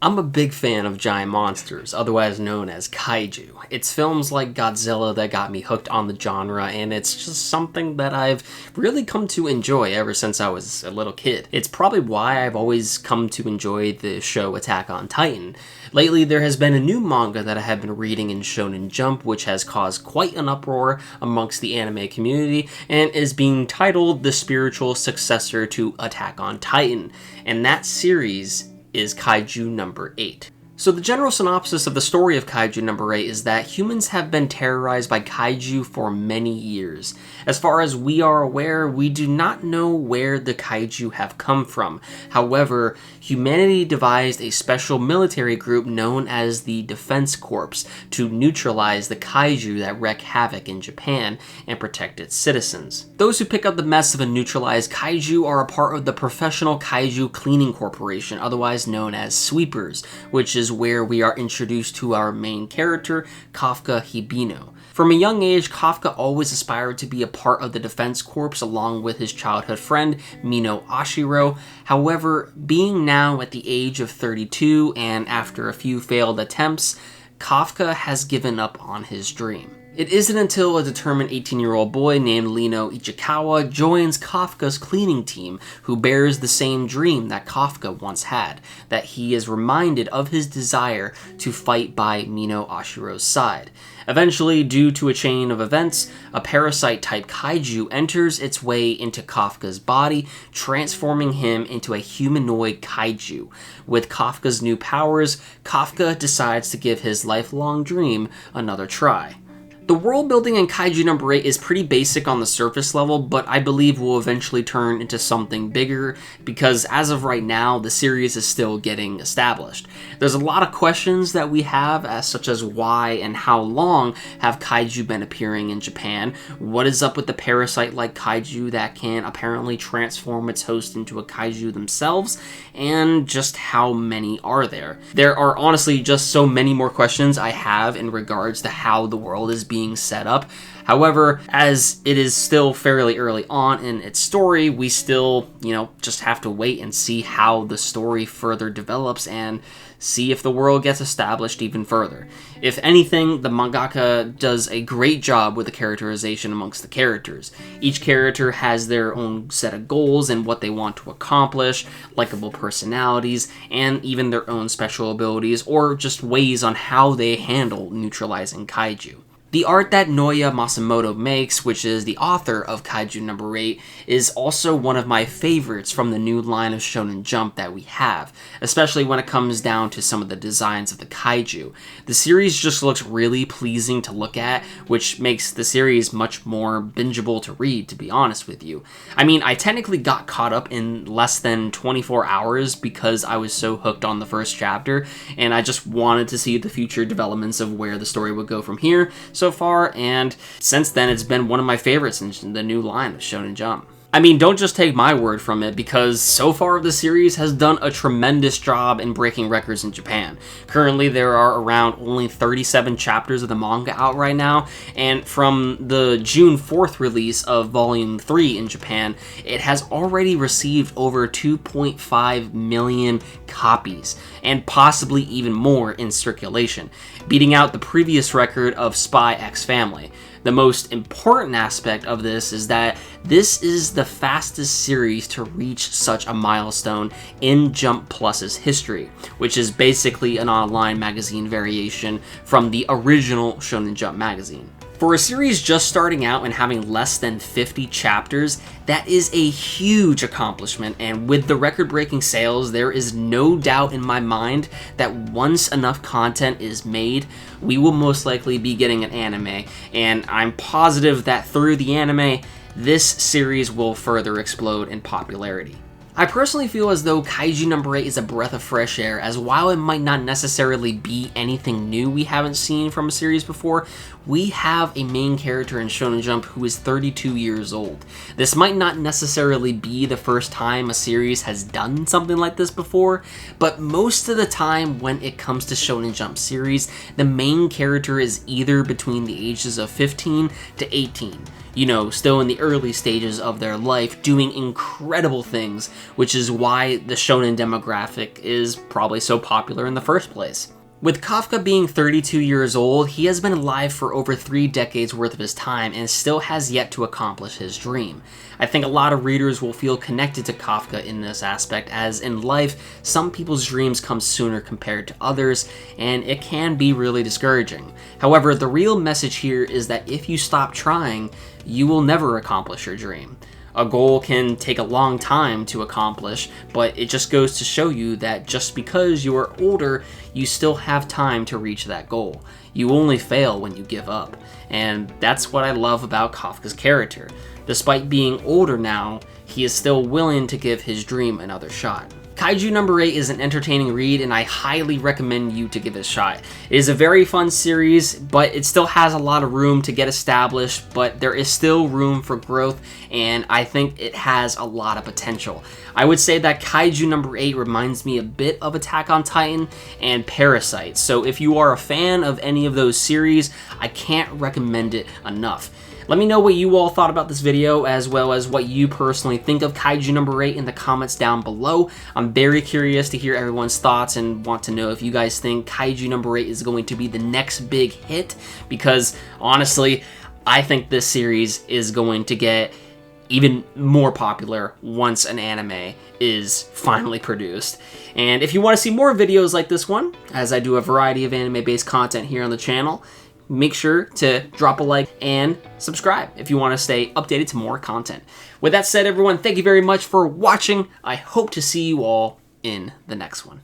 I'm a big fan of giant monsters, otherwise known as kaiju. It's films like Godzilla that got me hooked on the genre, and it's just something that I've really come to enjoy ever since I was a little kid. It's probably why I've always come to enjoy the show Attack on Titan. Lately, there has been a new manga that I have been reading in Shonen Jump, which has caused quite an uproar amongst the anime community, and is being titled the spiritual successor to Attack on Titan, and that series is Kaiju No. 8. So the general synopsis of the story of Kaiju No. 8 is that humans have been terrorized by kaiju for many years. As far as we are aware, we do not know where the kaiju have come from. However, humanity devised a special military group known as the Defense Corps to neutralize the kaiju that wreak havoc in Japan and protect its citizens. Those who pick up the mess of a neutralized kaiju are a part of the Professional Kaiju Cleaning Corporation, otherwise known as Sweepers, which is where we are introduced to our main character, Kafka Hibino. From a young age, Kafka always aspired to be a part of the Defense Corps along with his childhood friend, Mino Ashiro. However, being now at the age of 32 and after a few failed attempts, Kafka has given up on his dream. It isn't until a determined 18-year-old boy named Lino Ichikawa joins Kafka's cleaning team, who bears the same dream that Kafka once had, that he is reminded of his desire to fight by Mino Ashiro's side. Eventually, due to a chain of events, a parasite-type kaiju enters its way into Kafka's body, transforming him into a humanoid kaiju. With Kafka's new powers, Kafka decides to give his lifelong dream another try. The world building in Kaiju No. 8 is pretty basic on the surface level, but I believe will eventually turn into something bigger because as of right now, the series is still getting established. There's a lot of questions that we have, such as why and how long have kaiju been appearing in Japan, what is up with the parasite-like kaiju that can apparently transform its host into a kaiju themselves, and just how many are there. There are honestly just so many more questions I have in regards to how the world is being set up. However, as it is still fairly early on in its story, we still, just have to wait and see how the story further develops and see if the world gets established even further. If anything, the mangaka does a great job with the characterization amongst the characters. Each character has their own set of goals and what they want to accomplish, likable personalities, and even their own special abilities, or just ways on how they handle neutralizing kaiju. The art that Noya Masamoto makes, which is the author of Kaiju No. 8, is also one of my favorites from the new line of Shonen Jump that we have, especially when it comes down to some of the designs of the kaiju. The series just looks really pleasing to look at, which makes the series much more bingeable to read, to be honest with you. I mean, I technically got caught up in less than 24 hours because I was so hooked on the first chapter, and I just wanted to see the future developments of where the story would go from here so far, and since then it's been one of my favorites in the new line of Shonen Jump. I mean, don't just take my word from it, because so far the series has done a tremendous job in breaking records in Japan. Currently, there are around only 37 chapters of the manga out right now, and from the June 4th release of Volume 3 in Japan, it has already received over 2.5 million copies, and possibly even more in circulation, beating out the previous record of Spy X Family. The most important aspect of this is that this is the fastest series to reach such a milestone in Jump Plus's history, which is basically an online magazine variation from the original Shonen Jump magazine. For a series just starting out and having less than 50 chapters, that is a huge accomplishment, and with the record-breaking sales, there is no doubt in my mind that once enough content is made, we will most likely be getting an anime, and I'm positive that through the anime, this series will further explode in popularity. I personally feel as though Kaiju No. 8 is a breath of fresh air, as while it might not necessarily be anything new we haven't seen from a series before, we have a main character in Shonen Jump who is 32 years old. This might not necessarily be the first time a series has done something like this before, but most of the time when it comes to Shonen Jump series, the main character is either between the ages of 15 to 18. still in the early stages of their life, doing incredible things, which is why the shonen demographic is probably so popular in the first place. With Kafka being 32 years old, he has been alive for over 3 decades worth of his time and still has yet to accomplish his dream. I think a lot of readers will feel connected to Kafka in this aspect, as in life, some people's dreams come sooner compared to others, and it can be really discouraging. However, the real message here is that if you stop trying, you will never accomplish your dream. A goal can take a long time to accomplish, but it just goes to show you that just because you are older, you still have time to reach that goal. You only fail when you give up. And that's what I love about Kafka's character. Despite being older now, he is still willing to give his dream another shot. Kaiju No. 8 is an entertaining read, and I highly recommend you to give it a shot. It is a very fun series, but it still has a lot of room to get established, but there is still room for growth, and I think it has a lot of potential. I would say that Kaiju No. 8 reminds me a bit of Attack on Titan and Parasyte, so if you are a fan of any of those series, I can't recommend it enough. Let me know what you all thought about this video, as well as what you personally think of Kaiju No. 8 in the comments down below. I'm very curious to hear everyone's thoughts and want to know if you guys think Kaiju No. 8 is going to be the next big hit, because honestly, I think this series is going to get even more popular once an anime is finally produced. And if you want to see more videos like this one, as I do a variety of anime-based content here on the channel, make sure to drop a like and subscribe if you want to stay updated to more content. With that said, everyone, thank you very much for watching. I hope to see you all in the next one.